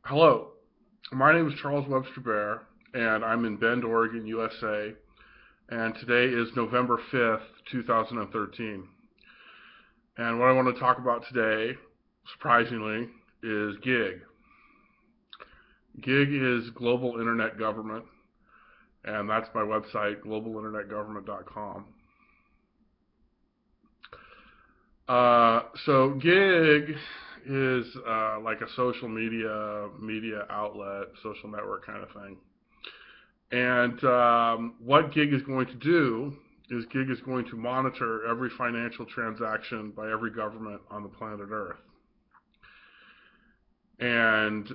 Hello, my name is Charles Webster Baer, and I'm in Bend, Oregon, USA, and today is November 5th, 2013. And what I want to talk about today, surprisingly, is GIG. GIG is Global Internet Government, and that's my website, globalinternetgovernment.com. So GIG is like a social media outlet, social network kind of thing. And what GIG is going to do is GIG is going to monitor every financial transaction by every government on the planet Earth. And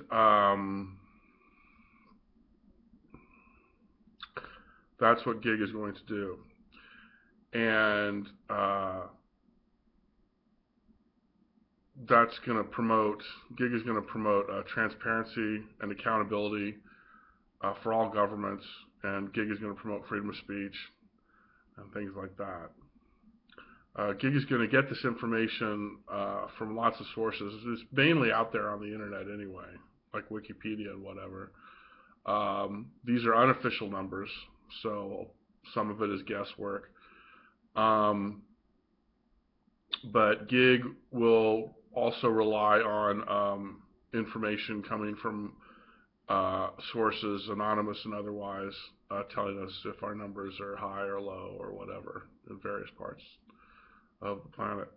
that's what GIG is going to do. And that's going to promote, GIG is going to promote transparency and accountability for all governments, and GIG is going to promote freedom of speech and things like that. GIG is going to get this information from lots of sources. It's mainly out there on the internet anyway, like Wikipedia and whatever. These are unofficial numbers, so some of it is guesswork. But GIG will also rely on information coming from sources, anonymous and otherwise, telling us if our numbers are high or low or whatever in various parts of the planet.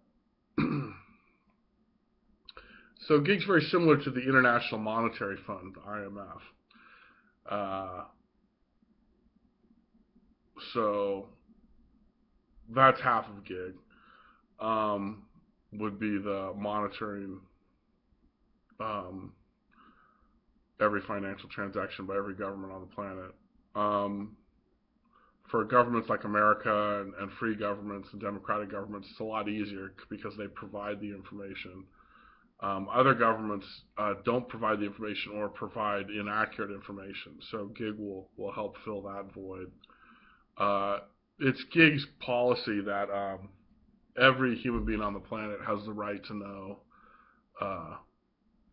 So GIG's very similar to the International Monetary Fund, the IMF. So that's half of GIG. Would be the monitoring every financial transaction by every government on the planet. For governments like America and free governments and democratic governments, it's a lot easier because they provide the information. Other governments don't provide the information or provide inaccurate information, so GIG will help fill that void. It's GIG's policy that every human being on the planet has the right to know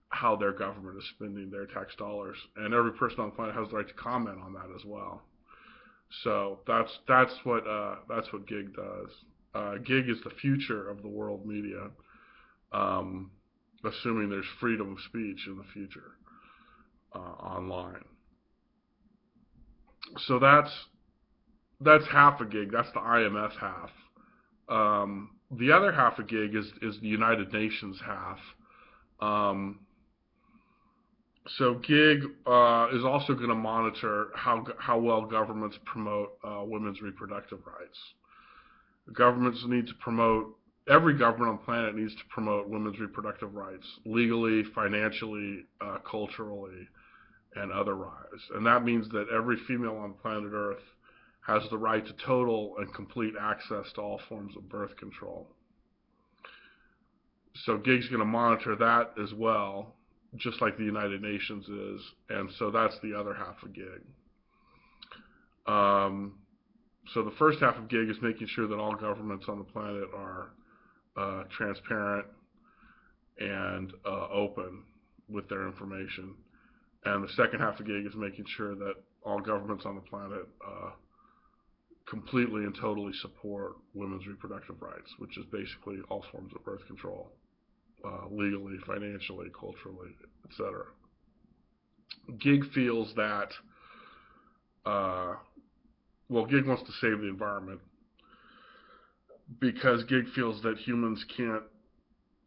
how their government is spending their tax dollars, and every person on the planet has the right to comment on that as well. So that's what GIG does. GIG is the future of the world media, assuming there's freedom of speech in the future online. So that's half a GIG. That's the IMF half. The other half of GIG is the United Nations half. So GIG is also going to monitor how well governments promote women's reproductive rights. Governments need to promote, every government on the planet needs to promote women's reproductive rights, legally, financially, culturally, and otherwise. And that means that every female on planet Earth has the right to total and complete access to all forms of birth control. So GIG's going to monitor that as well, just like the United Nations is, and so that's the other half of GIG. So the first half of GIG is making sure that all governments on the planet are transparent and open with their information. And the second half of GIG is making sure that all governments on the planet completely and totally support women's reproductive rights, which is basically all forms of birth control, legally, financially, culturally, etc. GIG feels that, GIG wants to save the environment because GIG feels that humans can't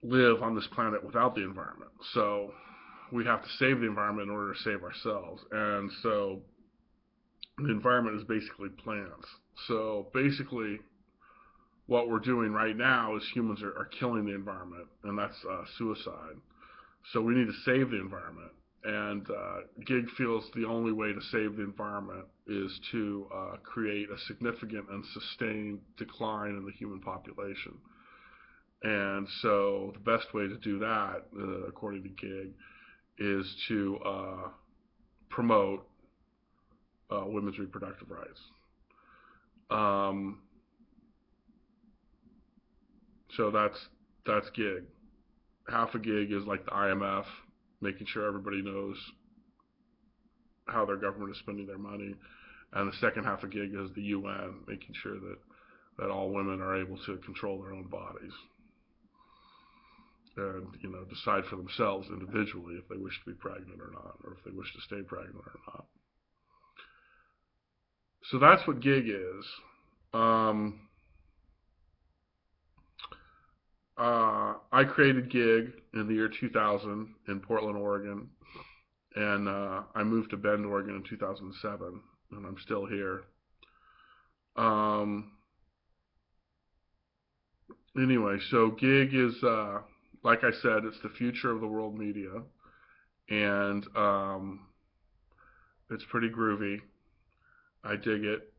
live on this planet without the environment. So we have to save the environment in order to save ourselves. And so the environment is basically plants. So basically what we're doing right now is humans are killing the environment, and that's suicide. So we need to save the environment. And GIG feels the only way to save the environment is to create a significant and sustained decline in the human population. And so the best way to do that, according to GIG, is to promote women's reproductive rights. So that's GIG. Half a GIG is like the IMF, making sure everybody knows how their government is spending their money. And the second half of gig is the UN, making sure that all women are able to control their own bodies and decide for themselves individually if they wish to be pregnant or not, or if they wish to stay pregnant or not. So that's what gig is. Um, I created gig in the year 2000 in Portland, Oregon, and I moved to Bend, Oregon in 2007, and I'm still here. Um, anyway, so gig is, like I said, it's the future of the world media, and it's pretty groovy. I dig it.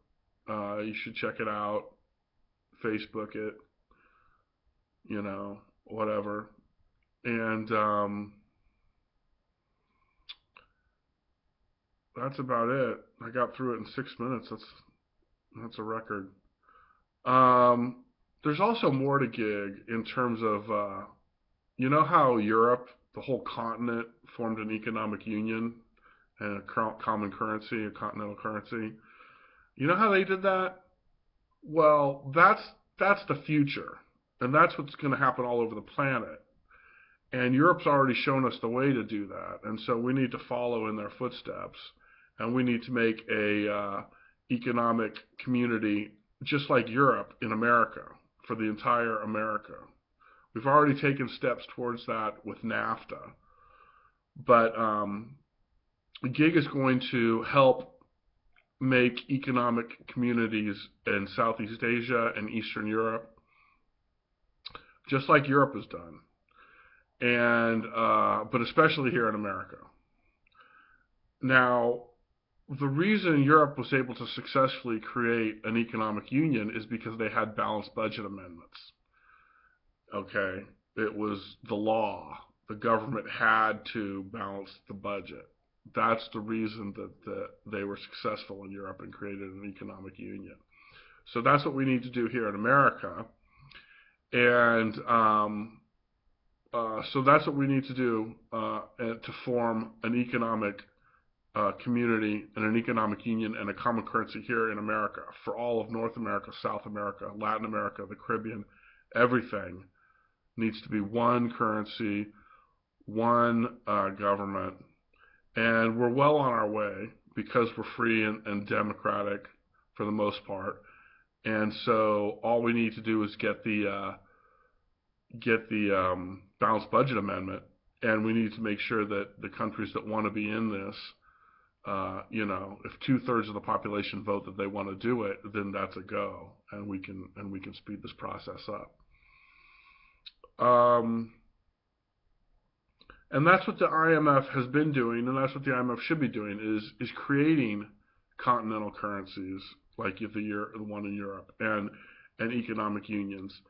You should check it out. Facebook it, whatever. And that's about it. I got through it in 6 minutes. That's a record. Um, there's also more to gig in terms of how Europe, the whole continent, formed an economic union and a common currency, a continental currency. You know how they did that? Well, that's the future, and that's what's going to happen all over the planet. And Europe's already shown us the way to do that, and so we need to follow in their footsteps, and we need to make a economic community just like Europe in America for the entire America. We've already taken steps towards that with NAFTA, but GIG is going to help make economic communities in Southeast Asia and Eastern Europe just like Europe has done, and but especially here in America. Now, the reason Europe was able to successfully create an economic union is because they had balanced budget amendments. Okay, it was the law. The government had to balance the budget. That's the reason that they were successful in Europe and created an economic union. So that's what we need to do here in America. And so that's what we need to do to form an economic community and an economic union and a common currency here in America for all of North America, South America, Latin America, the Caribbean. Everything needs to be one currency, one government, and we're well on our way because we're free and democratic for the most part. And so all we need to do is get the balanced budget amendment, and we need to make sure that the countries that want to be in this, if 2/3 of the population vote that they want to do it, then that's a go, and we can speed this process up. And that's what the IMF has been doing, and that's what the IMF should be doing, is creating continental currencies like the one in Europe and economic unions.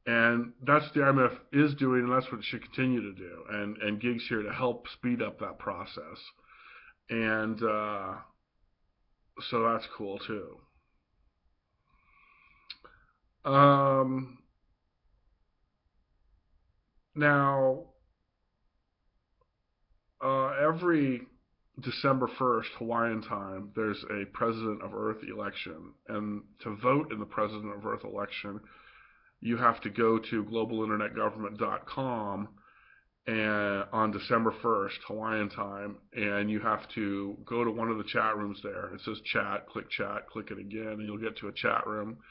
And that's what the IMF is doing, and that's what it should continue to do. And GIG's here to help speed up that process. And so that's cool too. Now, every December 1st, Hawaiian time, there's a President of Earth election. And to vote in the President of Earth election, you have to go to globalinternetgovernment.com and on December 1st, Hawaiian time, and you have to go to one of the chat rooms there. It says chat, click it again, and you'll get to a chat room.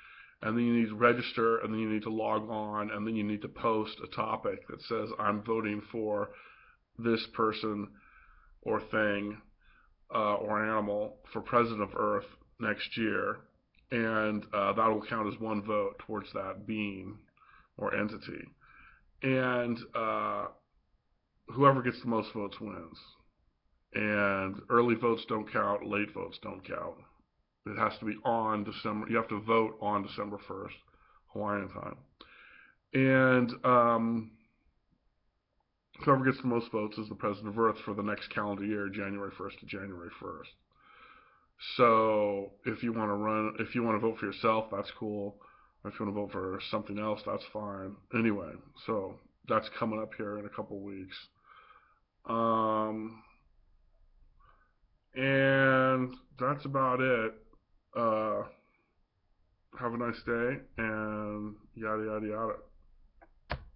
And then you need to register, and then you need to log on, and then you need to post a topic that says, I'm voting for this person or thing or animal for President of Earth next year. And that will count as one vote towards that being or entity. And whoever gets the most votes wins. And early votes don't count, late votes don't count. It has to be on December. You have to vote on December 1st, Hawaiian time. And whoever gets the most votes is the President of Earth for the next calendar year, January 1st to January 1st. So if you want to vote for yourself, that's cool. If you want to vote for something else, that's fine. Anyway, so that's coming up here in a couple weeks. And that's about it. Uh, have a nice day, and yada yada yada.